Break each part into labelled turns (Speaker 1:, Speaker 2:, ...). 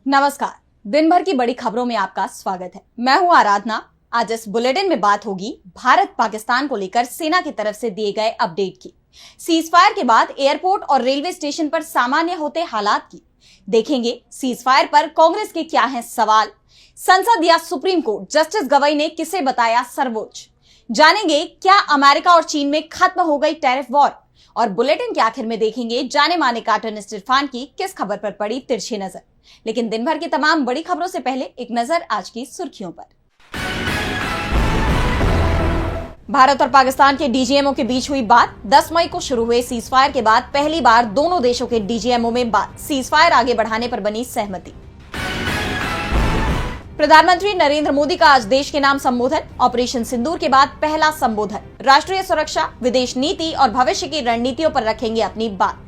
Speaker 1: नमस्कार। दिन भर की बड़ी खबरों में आपका स्वागत है। मैं हूं आराधना। आज इस बुलेटिन में बात होगी भारत पाकिस्तान को लेकर सेना की तरफ से दिए गए अपडेट की, सीज फायर के बाद एयरपोर्ट और रेलवे स्टेशन पर सामान्य होते हालात की। देखेंगे सीज फायर पर कांग्रेस के क्या हैं सवाल, संसद या सुप्रीम कोर्ट, जस्टिस गवई ने किसे बताया सर्वोच्च। जानेंगे क्या अमेरिका और चीन में खत्म हो गई टैरिफ वॉर, और बुलेटिन के आखिर में देखेंगे जाने माने कार्टूनिस्ट इरफान की किस खबर पर पड़ी तिरछी नजर। लेकिन दिन भर की तमाम बड़ी खबरों से पहले एक नजर आज की सुर्खियों पर। भारत और पाकिस्तान के डीजीएमओ के बीच हुई बात। 10 मई को शुरू हुए सीज फायर के बाद पहली बार दोनों देशों के डीजीएमओ में बात, सीज फायर आगे बढ़ाने पर बनी सहमति। प्रधानमंत्री नरेंद्र मोदी का आज देश के नाम संबोधन, ऑपरेशन सिंदूर के बाद पहला संबोधन। राष्ट्रीय सुरक्षा, विदेश नीति और भविष्य की रणनीतियों पर रखेंगे अपनी बात।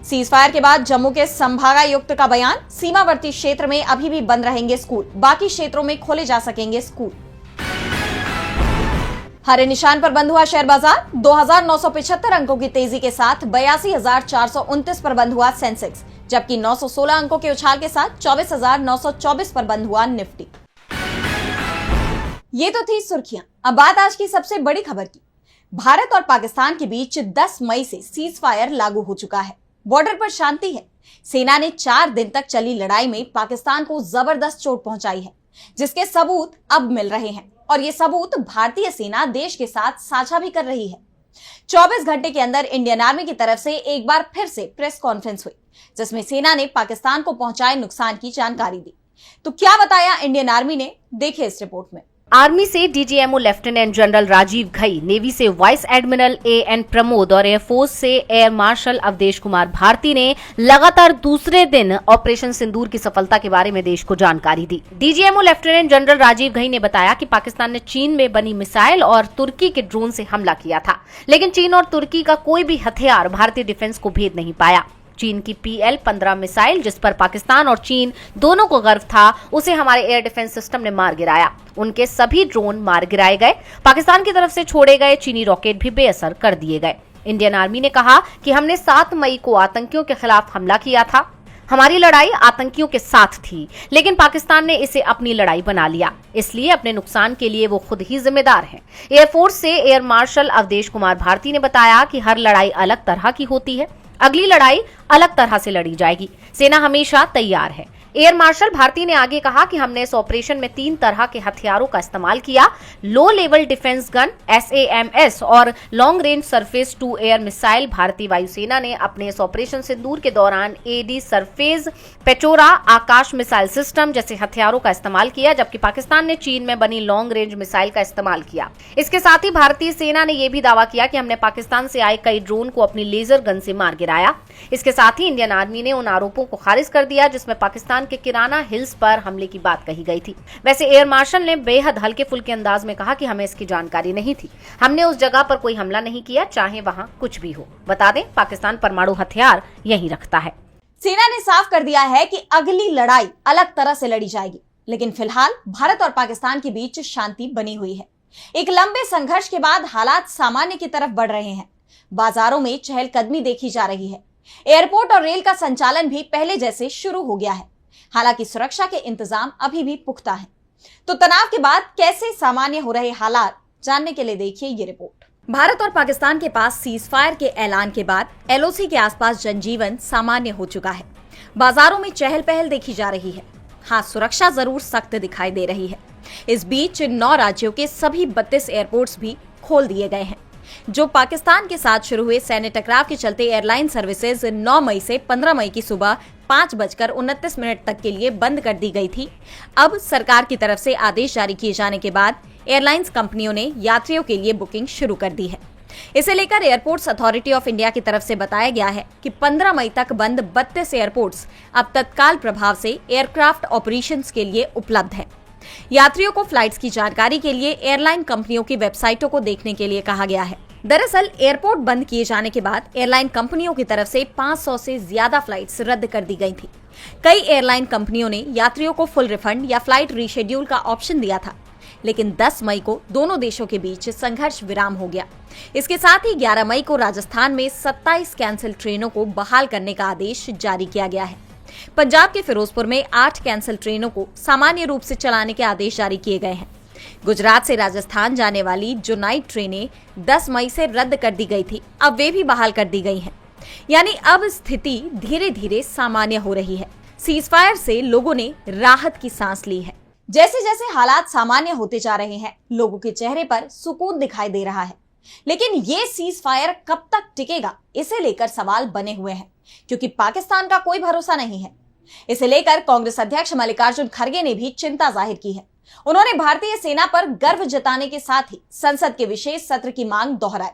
Speaker 1: सीज फायर के बाद जम्मू के संभागायुक्त का बयान, सीमावर्ती क्षेत्र में अभी भी बंद रहेंगे स्कूल, बाकी क्षेत्रों में खोले जा सकेंगे स्कूल। हरे निशान पर बंद हुआ शेयर बाजार, 2975 अंकों की तेजी के साथ 82,429 पर बंद हुआ सेंसेक्स, जबकि 916 अंकों के उछाल के साथ 24,924 पर बंद हुआ निफ्टी। ये तो थी सुर्खियां। अब बात आज की सबसे बड़ी खबर की। भारत और पाकिस्तान के बीच 10 मई से सीज फायर लागू हो चुका है। बॉर्डर पर शांति है। सेना ने 4 दिन तक चली लड़ाई में पाकिस्तान को जबरदस्त चोट पहुंचाई है, जिसके सबूत अब मिल रहे हैं, और ये सबूत भारतीय सेना देश के साथ साझा भी कर रही है। 24 घंटे के अंदर इंडियन आर्मी की तरफ से एक बार फिर से प्रेस कॉन्फ्रेंस हुई, जिसमें सेना ने पाकिस्तान को पहुंचाए नुकसान की जानकारी दी। तो क्या बताया इंडियन आर्मी ने, देखिए इस रिपोर्ट में।
Speaker 2: आर्मी से DGMO lieutenant general Rajiv Ghai, navy से वाइस एडमिरल एएन प्रमोद और एयरफोर्स से एयर मार्शल अवधेश कुमार भारती ने लगातार दूसरे दिन ऑपरेशन सिंदूर की सफलता के बारे में देश को जानकारी दी। DGMO lieutenant general Rajiv Ghai ने बताया कि पाकिस्तान ने चीन में बनी मिसाइल और तुर्की के ड्रोन से हमला किया था, लेकिन चीन और तुर्की का कोई भी हथियार भारतीय डिफेंस को भेद नहीं पाया। चीन की PL-15 मिसाइल, जिस पर पाकिस्तान और चीन दोनों को गर्व था, उसे हमारे एयर डिफेंस सिस्टम ने मार गिराया। उनके सभी ड्रोन मार गिराए गए। पाकिस्तान की तरफ से छोड़े गए चीनी रॉकेट भी बेअसर कर दिए गए। इंडियन आर्मी ने कहा कि हमने 7 मई को आतंकियों के खिलाफ हमला किया था। हमारी लड़ाई आतंकियों के साथ थी, लेकिन पाकिस्तान ने इसे अपनी लड़ाई बना लिया, इसलिए अपने नुकसान के लिए वो खुद ही जिम्मेदार हैं। एयरफोर्स से एयर मार्शल अवधेश कुमार भारती ने बताया कि हर लड़ाई अलग तरह की होती है, अगली लड़ाई अलग तरह से लड़ी जाएगी। सेना हमेशा तैयार है। एयर मार्शल भारती ने आगे कहा कि हमने इस ऑपरेशन में 3 तरह के हथियारों का इस्तेमाल किया, low level defence gun SAMS और long range surface to air missile. भारतीय वायुसेना ने अपने इस ऑपरेशन सिंदूर के दौरान AD सरफेस, पेचोरा आकाश मिसाइल सिस्टम जैसे हथियारों का इस्तेमाल किया, जबकि पाकिस्तान ने चीन में बनी लॉन्ग रेंज मिसाइल का इस्तेमाल किया। इसके साथ ही भारतीय सेना ने यह भी दावा किया कि हमने पाकिस्तान से आए कई ड्रोन को अपनी लेजर गन से मार गिराया। इसके साथ ही इंडियन आर्मी ने उन आरोपों को खारिज कर दिया जिसमें पाकिस्तान के किराना हिल्स पर हमले की बात कही गई थी। वैसे एयर मार्शल ने बेहद हल्के फुल्के अंदाज में कहा कि हमें इसकी जानकारी नहीं थी, हमने उस जगह पर कोई हमला नहीं किया, चाहे वहां कुछ भी हो। बता दें, पाकिस्तान परमाणु हथियार यहीं रखता है।
Speaker 1: सेना ने साफ कर दिया है कि अगली लड़ाई अलग तरह से लड़ी जाएगी, लेकिन फिलहाल भारत और पाकिस्तान के बीच शांति बनी हुई है। एक लंबे संघर्ष के बाद हालात सामान्य की तरफ बढ़ रहे हैं। बाजारों में चहलकदमी देखी जा रही है। एयरपोर्ट और रेल का संचालन भी पहले जैसे शुरू हो गया है। हालांकि सुरक्षा के इंतजाम अभी भी पुख्ता हैं। तो तनाव के बाद कैसे सामान्य हो रहे हालात, जानने के लिए देखिए ये रिपोर्ट। भारत और पाकिस्तान के पास सीज फायर के ऐलान के बाद LOC के आसपास जनजीवन सामान्य हो चुका है। बाजारों में चहल पहल देखी जा रही है। हाँ, सुरक्षा जरूर सख्त दिखाई दे रही है। इस बीच 9 राज्यों के सभी 32 एयरपोर्ट्स भी खोल दिए गए हैं। जो पाकिस्तान के साथ शुरू हुए सैन्य टकराव के चलते एयरलाइन सर्विसेज 9 मई से 15 मई की सुबह 5:29 तक के लिए बंद कर दी गई थी। अब सरकार की तरफ से आदेश जारी किए जाने के बाद एयरलाइंस कंपनियों ने यात्रियों के लिए बुकिंग शुरू कर दी है। इसे लेकर एयरपोर्ट्स अथॉरिटी ऑफ इंडिया की तरफ से बताया गया है कि 15 मई तक बंद 32 एयरपोर्ट्स अब तत्काल प्रभाव से एयरक्राफ्ट ऑपरेशंस के लिए उपलब्ध है। यात्रियों को फ्लाइट्स की जानकारी के लिए एयरलाइन कंपनियों की वेबसाइटों को देखने के लिए कहा गया है। दरअसल एयरपोर्ट बंद किए जाने के बाद एयरलाइन कंपनियों की तरफ से 500 से ज्यादा फ्लाइट्स रद्द कर दी गई थी। कई एयरलाइन कंपनियों ने यात्रियों को फुल रिफंड या फ्लाइट रीशेड्यूल का ऑप्शन दिया था, लेकिन 10 मई को दोनों देशों के बीच संघर्ष विराम हो गया। इसके साथ ही 11 मई को राजस्थान में 27 कैंसिल ट्रेनों को बहाल करने का आदेश जारी किया गया है। पंजाब के फिरोजपुर में 8 कैंसिल ट्रेनों को सामान्य रूप से चलाने के आदेश जारी किए गए हैं। गुजरात से राजस्थान जाने वाली जो नाइट ट्रेनें 10 मई से रद्द कर दी गई थी, अब वे भी बहाल कर दी गई हैं। यानी अब स्थिति धीरे धीरे सामान्य हो रही है। सीजफायर से लोगों ने राहत की सांस ली है। जैसे जैसे हालात सामान्य होते जा रहे हैं, लोगों के चेहरे पर सुकून दिखाई दे रहा है। लेकिन ये सीजफायर कब तक टिकेगा, इसे लेकर सवाल बने हुए हैं, क्योंकि पाकिस्तान का कोई भरोसा नहीं है। इसे लेकर कांग्रेस अध्यक्ष मल्लिकार्जुन खड़गे ने भी चिंता जाहिर की है। उन्होंने भारतीय सेना पर गर्व जताने के साथ ही संसद के विशेष सत्र की मांग दोहराई।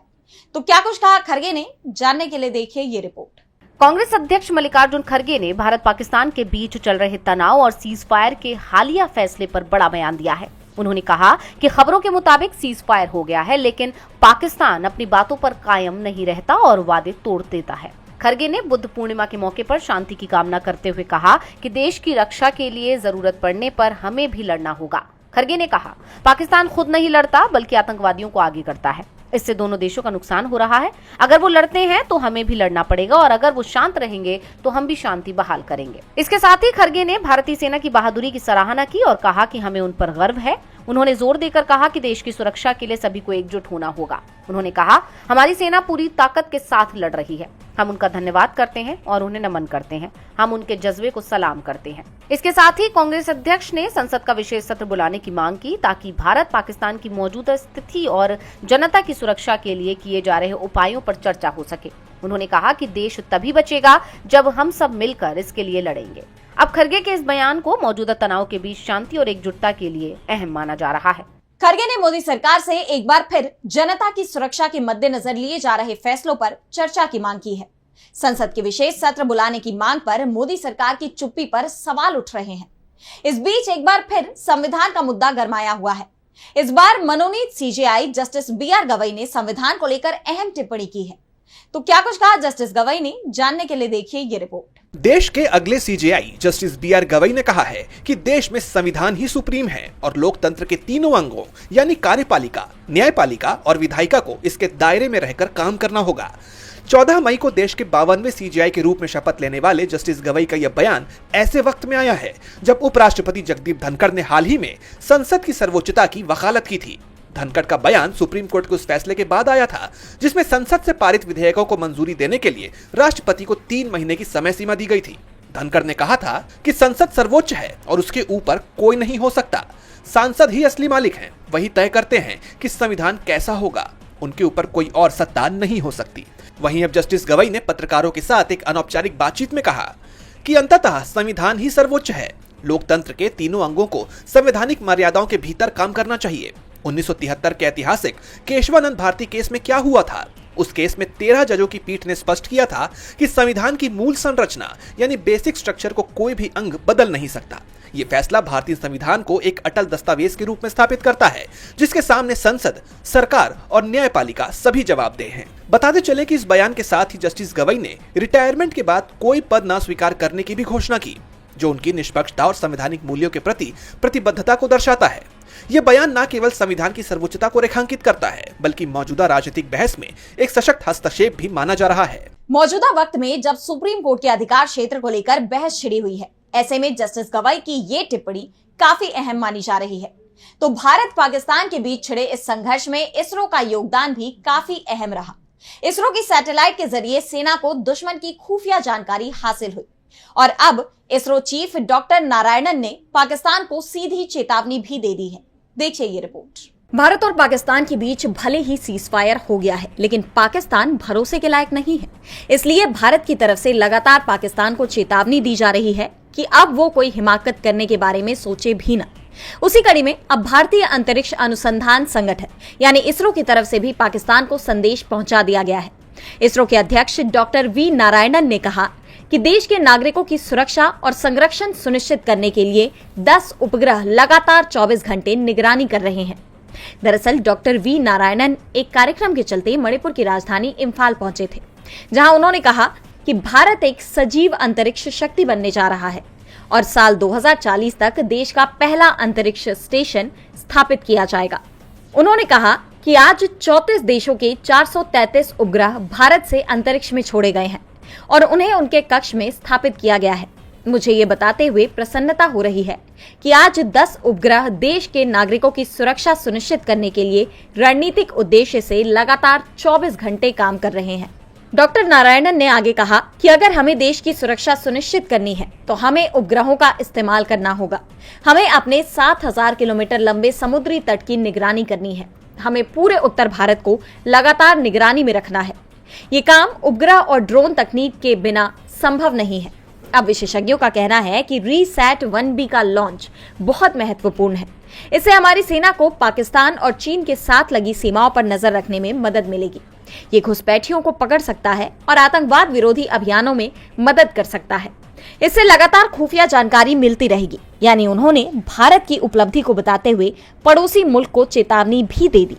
Speaker 1: तो क्या कुछ कहा खड़गे ने, जानने के लिए देखिए ये रिपोर्ट।
Speaker 2: कांग्रेस अध्यक्ष मल्लिकार्जुन खड़गे ने भारत पाकिस्तान के बीच चल रहे तनाव और सीज फायर के हालिया फैसले पर बड़ा बयान दिया है। उन्होंने कहा कि खबरों के मुताबिक सीज फायर हो गया है, लेकिन पाकिस्तान अपनी बातों पर कायम नहीं रहता और वादे तोड़ देता है। खड़गे ने बुद्ध पूर्णिमा के मौके पर शांति की कामना करते हुए कहा कि देश की रक्षा के लिए जरूरत पड़ने पर हमें भी लड़ना होगा। खड़गे ने कहा, पाकिस्तान खुद नहीं लड़ता बल्कि आतंकवादियों को आगे करता है। इससे दोनों देशों का नुकसान हो रहा है। अगर वो लड़ते हैं तो हमें भी लड़ना पड़ेगा और अगर वो शांत रहेंगे तो हम भी शांति बहाल करेंगे। इसके साथ ही खड़गे ने भारतीय सेना की बहादुरी की सराहना की और कहा कि हमें उन पर गर्व है। उन्होंने जोर देकर कहा कि देश की सुरक्षा के लिए सभी को एकजुट होना होगा। उन्होंने कहा, हमारी सेना पूरी ताकत के साथ लड़ रही है। हम उनका धन्यवाद करते हैं और उन्हें नमन करते हैं। हम उनके जज्बे को सलाम करते हैं। इसके साथ ही कांग्रेस अध्यक्ष ने संसद का विशेष सत्र बुलाने की मांग की ताकि भारत पाकिस्तान की मौजूदा स्थिति और जनता की सुरक्षा के लिए किए जा रहे उपायों पर चर्चा हो सके। उन्होंने कहा कि देश तभी बचेगा जब हम सब मिलकर इसके लिए लड़ेंगे। अब खड़गे के इस बयान को मौजूदा तनाव के बीच शांति और एकजुटता के लिए अहम माना जा रहा है।
Speaker 1: खड़गे ने मोदी सरकार से एक बार फिर जनता की सुरक्षा के मद्देनजर लिए जा रहे फैसलों पर चर्चा की मांग की है। संसद के विशेष सत्र बुलाने की मांग पर मोदी सरकार की चुप्पी पर सवाल उठ रहे हैं। इस बीच एक बार फिर संविधान का मुद्दा गरमाया हुआ है। इस बार मनोनीत सीजेआई जस्टिस BR गवई ने संविधान को लेकर अहम टिप्पणी की है। तो क्या कुछ कहा जस्टिस गवई ने, जानने के लिए देखिए ये रिपोर्ट।
Speaker 3: देश के अगले सीजेआई जस्टिस BR गवई ने कहा है कि देश में संविधान ही सुप्रीम है और लोकतंत्र के तीनों अंगों यानी कार्यपालिका, न्यायपालिका और विधायिका को इसके दायरे में रहकर काम करना होगा। 14 मई को देश के 52वें सीजेआई के रूप में शपथ लेने वाले जस्टिस गवई का यह बयान ऐसे वक्त में आया है जब उपराष्ट्रपति जगदीप धनखड़ ने हाल ही में संसद की सर्वोच्चता की वकालत की थी। धनखड़ का बयान सुप्रीम कोर्ट के उस फैसले के बाद आया था जिसमें संसद से पारित विधेयकों को मंजूरी देने के लिए राष्ट्रपति को 3 महीने की समय सीमा दी गई थी। धनखड़ ने कहा था कि संसद सर्वोच्च है और उसके ऊपर कोई नहीं हो सकता। सांसद ही असली मालिक हैं, वही तय करते हैं कि संविधान कैसा होगा, उनके ऊपर कोई और सत्ता नहीं हो सकती। वहीं अब जस्टिस गवई ने पत्रकारों के साथ एक अनौपचारिक बातचीत में कहा कि अंततः संविधान ही सर्वोच्च है। लोकतंत्र के तीनों अंगों को संवैधानिक मर्यादाओं के भीतर काम करना चाहिए। 1973 के ऐतिहासिक केशवानंद भारती केस में क्या हुआ था? उस केस में 13 जजों की पीठ ने स्पष्ट किया था कि संविधान की मूल संरचना यानी बेसिक स्ट्रक्चर को कोई भी अंग बदल नहीं सकता। ये फैसला भारतीय संविधान को एक अटल दस्तावेज के रूप में स्थापित करता है जिसके सामने संसद, सरकार और न्यायपालिका सभी जवाबदेह हैं। बताते चले कि इस बयान के साथ ही जस्टिस गवई ने रिटायरमेंट के बाद कोई पद न स्वीकार करने की भी घोषणा की, जो उनकी निष्पक्षता और संवैधानिक मूल्यों के प्रति प्रतिबद्धता को दर्शाता है। यह बयान न केवल संविधान की सर्वोच्चता को रेखांकित करता है बल्कि मौजूदा राजनीतिक बहस में एक सशक्त हस्तक्षेप भी माना जा रहा है।
Speaker 1: मौजूदा वक्त में जब सुप्रीम कोर्ट के अधिकार क्षेत्र को लेकर बहस छिड़ी हुई है, ऐसे में जस्टिस गवई की ये टिप्पणी काफी अहम मानी जा रही है। तो भारत पाकिस्तान के बीच छिड़े इस संघर्ष में इसरो का योगदान भी काफी अहम रहा। इसरो की सैटेलाइट के जरिए सेना को दुश्मन की खुफिया जानकारी हासिल हुई और अब इसरो चीफ डॉक्टर नारायणन ने पाकिस्तान को सीधी चेतावनी भी दे दी है। देखिए ये रिपोर्ट। भारत और पाकिस्तान के बीच भले ही सीजफायर हो गया है, लेकिन पाकिस्तान भरोसे के लायक नहीं है। इसलिए भारत की तरफ से लगातार पाकिस्तान को चेतावनी दी जा रही है कि अब वो कोई हिमाकत करने के बारे में सोचे भी ना। उसी कड़ी में अब भारतीय अंतरिक्ष अनुसंधान संगठन यानी इसरो की तरफ से भी पाकिस्तान को संदेश पहुंचा दिया गया है। इसरो के अध्यक्ष डॉक्टर वी नारायणन ने कहा कि देश के नागरिकों की सुरक्षा और संरक्षण सुनिश्चित करने के लिए 10 उपग्रह लगातार 24 घंटे निगरानी कर रहे हैं। दरअसल डॉक्टर वी नारायणन एक कार्यक्रम के चलते मणिपुर की राजधानी इम्फाल पहुंचे थे, जहां उन्होंने कहा कि भारत एक सजीव अंतरिक्ष शक्ति बनने जा रहा है और साल 2040 तक देश का पहला अंतरिक्ष स्टेशन स्थापित किया जाएगा। उन्होंने कहा कि आज 34 देशों के 433 उपग्रह भारत से अंतरिक्ष में छोड़े गए हैं और उन्हें उनके कक्ष में स्थापित किया गया है। मुझे ये बताते हुए प्रसन्नता हो रही है कि आज 10 उपग्रह देश के नागरिकों की सुरक्षा सुनिश्चित करने के लिए रणनीतिक उद्देश्य से लगातार 24 घंटे काम कर रहे हैं। डॉक्टर नारायणन ने आगे कहा कि अगर हमें देश की सुरक्षा सुनिश्चित करनी है तो हमें उपग्रहों का इस्तेमाल करना होगा। हमें अपने 7000 किलोमीटर लंबे समुद्री तट की निगरानी करनी है। हमें पूरे उत्तर भारत को लगातार निगरानी में रखना है। ये काम उपग्रह और ड्रोन तकनीक के बिना संभव नहीं है। अब विशेषज्ञों का कहना है कि रीसैट 1B का लॉन्च बहुत महत्वपूर्ण है। इससे हमारी सेना को पाकिस्तान और चीन के साथ लगी सीमाओं पर नजर रखने में मदद मिलेगी। ये घुसपैठियों को पकड़ सकता है और आतंकवाद विरोधी अभियानों में मदद कर सकता है। इससे लगातार खुफिया जानकारी मिलती रहेगी। यानी उन्होंने भारत की उपलब्धि को बताते हुए पड़ोसी मुल्क को चेतावनी भी दे दी।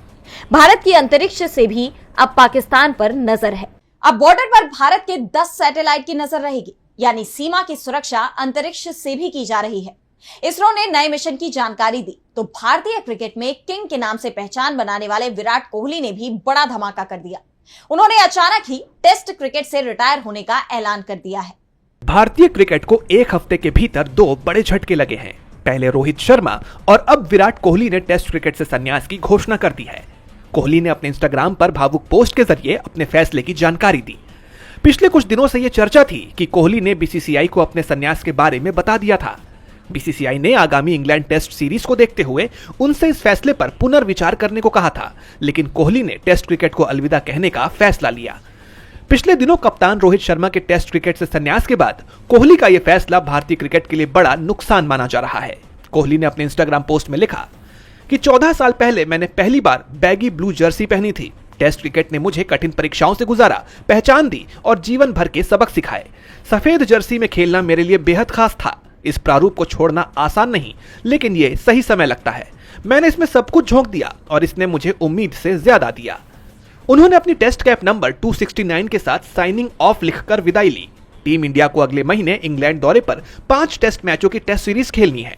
Speaker 1: भारत की अंतरिक्ष से भी अब पाकिस्तान पर नजर है। अब बॉर्डर पर भारत के 10 सैटेलाइट की नजर रहेगी। यानी सीमा की सुरक्षा अंतरिक्ष से भी की जा रही है। इसरो ने नए मिशन की जानकारी दी तो भारतीय क्रिकेट में किंग के नाम से पहचान बनाने वाले विराट कोहली ने भी बड़ा धमाका कर दिया। उन्होंने अचानक ही टेस्ट क्रिकेट से रिटायर होने का ऐलान कर दिया है।
Speaker 3: भारतीय क्रिकेट को एक हफ्ते के भीतर 2 बड़े झटके लगे हैं। पहले रोहित शर्मा और अब विराट कोहली ने टेस्ट क्रिकेट से संन्यास की घोषणा कर दी है। कोहली ने अपने इंस्टाग्राम पर भावुक पोस्ट के जरिए अपने फैसले की जानकारी दी। पिछले कुछ दिनों से यह चर्चा थी कि कोहली ने बीसीसीआई को अपने संन्यास के बारे में बता दिया था। बीसीसीआई ने आगामी इंग्लैंड टेस्ट सीरीज को देखते हुए उनसे इस फैसले पर पुनर्विचार करने को कहा था, लेकिन कोहली ने टेस्ट क्रिकेट को अलविदा कहने का फैसला लिया। पिछले दिनों कप्तान रोहित शर्मा के टेस्ट क्रिकेट से संन्यास के बाद कोहली का यह फैसला भारतीय क्रिकेट के लिए बड़ा नुकसान माना जा रहा है। कोहली ने अपने इंस्टाग्राम पोस्ट में लिखा कि 14 साल पहले मैंने पहली बार बैगी ब्लू जर्सी पहनी थी। टेस्ट क्रिकेट ने मुझे कठिन परीक्षाओं से गुजारा, पहचान दी और जीवन भर के सबक सिखाए। सफेद जर्सी में खेलना मेरे लिए बेहद खास था। इस प्रारूप को छोड़ना आसान नहीं, लेकिन ये सही समय लगता है। मैंने इसमें सब कुछ झोंक दिया और इसने मुझे उम्मीद से ज्यादा दिया। उन्होंने अपनी टेस्ट कैप नंबर 269 के साथ साइनिंग ऑफ लिखकर विदाई ली। टीम इंडिया को अगले महीने इंग्लैंड दौरे पर 5 टेस्ट मैचों की टेस्ट सीरीज खेलनी है।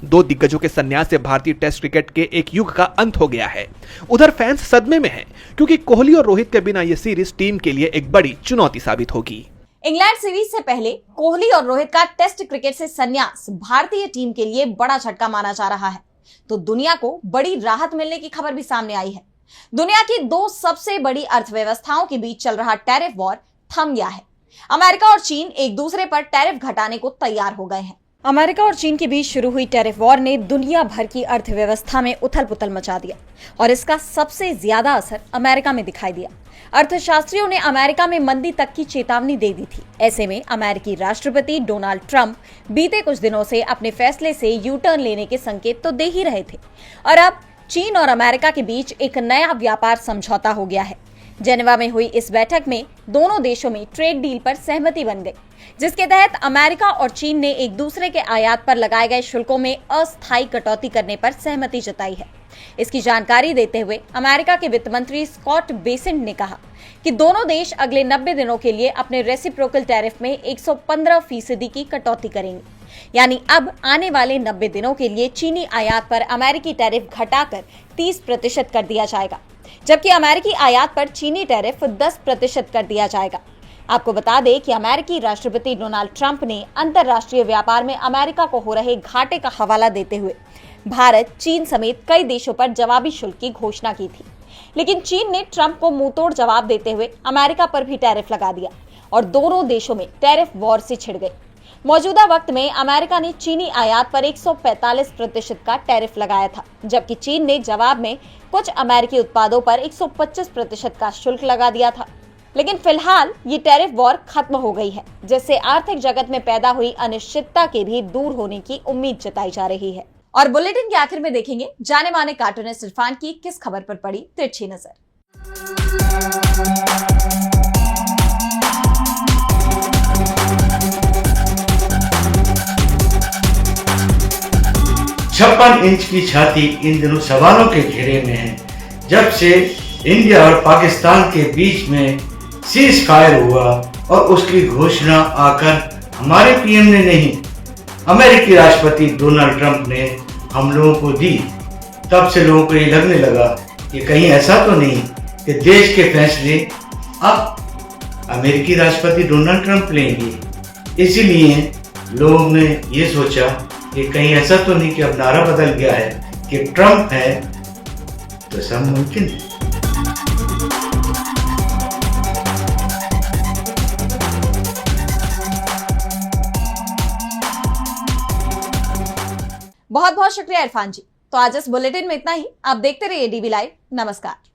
Speaker 3: 2 दिग्गजों के संन्यास से भारतीय टेस्ट क्रिकेट के एक युग का अंत हो गया है। उधर फैंस सदमे में हैं, क्योंकि कोहली और रोहित के बिना यह सीरीज टीम के लिए एक बड़ी चुनौती साबित होगी।
Speaker 1: इंग्लैंड सीरीज से पहले कोहली और रोहित का टेस्ट क्रिकेट से संन्यास भारतीय टीम के लिए बड़ा झटका माना जा रहा है। तो दुनिया को बड़ी राहत मिलने की खबर भी सामने आई है। दुनिया की 2 सबसे बड़ी अर्थव्यवस्थाओं के बीच चल रहा टैरिफ वॉर थम गया है। अमेरिका और चीन एक दूसरे पर टैरिफ घटाने को तैयार हो गए हैं। अमेरिका और चीन के बीच शुरू हुई टैरिफ वॉर ने दुनिया भर की अर्थव्यवस्था में उथल-पुथल मचा दिया और इसका सबसे ज्यादा असर अमेरिका में दिखाई दिया। अर्थशास्त्रियों ने अमेरिका में मंदी तक की चेतावनी दे दी थी। ऐसे में अमेरिकी राष्ट्रपति डोनाल्ड ट्रंप बीते कुछ दिनों से अपने फैसले से यू टर्न लेने के संकेत तो दे ही रहे थे और अब चीन और अमेरिका के बीच एक नया व्यापार समझौता हो गया है। जेनेवा में हुई इस बैठक में दोनों देशों में ट्रेड डील पर सहमति बन गई, जिसके तहत अमेरिका और चीन ने एक दूसरे के आयात पर लगाए गए शुल्कों में अस्थायी कटौती करने पर सहमति जताई है। इसकी जानकारी देते हुए अमेरिका के वित्त मंत्री स्कॉट बेसेंट ने कहा कि दोनों देश अगले 90 दिनों के लिए अपने रेसिप्रोकल टैरिफ में 115% की कटौती करेंगे। यानी अब आने वाले 90 दिनों के लिए चीनी आयात पर अमेरिकी टैरिफ घटाकर 30% कर दिया जाएगा, जबकि अमेरिकी आयात पर चीनी टैरिफ 10% कर दिया जाएगा। आपको बता दें कि अमेरिकी राष्ट्रपति डोनाल्ड ट्रंप ने अंतर्राष्ट्रीय व्यापार में अमेरिका को हो रहे घाटे का हवाला देते हुए भारत, चीन समेत कई देशों पर जवाबी शुल्क की घोषणा की थी, लेकिन चीन ने ट्रंप को मुंहतोड़ जवाब देते हुए अमेरिका पर भी टैरिफ लगा दिया और दोनों देशों में टैरिफ वॉर से छिड़ गई। मौजूदा वक्त में अमेरिका ने चीनी आयात पर 145% का टैरिफ लगाया था, जबकि चीन ने जवाब में कुछ अमेरिकी उत्पादों पर 125% का शुल्क लगा दिया था। लेकिन फिलहाल ये टैरिफ वॉर खत्म हो गई है, जिससे आर्थिक जगत में पैदा हुई अनिश्चितता के भी दूर होने की उम्मीद जताई जा रही है। और बुलेटिन के आखिर में देखेंगे जाने माने कार्टूनिस्ट इरफान की किस खबर पर पड़ी तिरछी नजर।
Speaker 4: 56 इंच की छाती इन दिनों सवालों के घेरे में है। जब से इंडिया और पाकिस्तान के बीच में सीज फायर हुआ और उसकी घोषणा आकर हमारे पीएम ने नहीं, अमेरिकी राष्ट्रपति डोनाल्ड ट्रंप ने हम लोगों को दी, तब से लोगों को ये लगने लगा कि कहीं ऐसा तो नहीं कि देश के फैसले अब अमेरिकी राष्ट्रपति डोनाल्ड ट्रंप लेंगे। इसीलिए लोगों ने ये सोचा कि कहीं ऐसा तो नहीं कि अब नारा बदल गया है कि ट्रम्प है तो सब मुमकिन है।
Speaker 1: बहुत बहुत शुक्रिया इरफान जी। तो आज इस बुलेटिन में इतना ही। आप देखते रहिए डीबी लाइव। नमस्कार।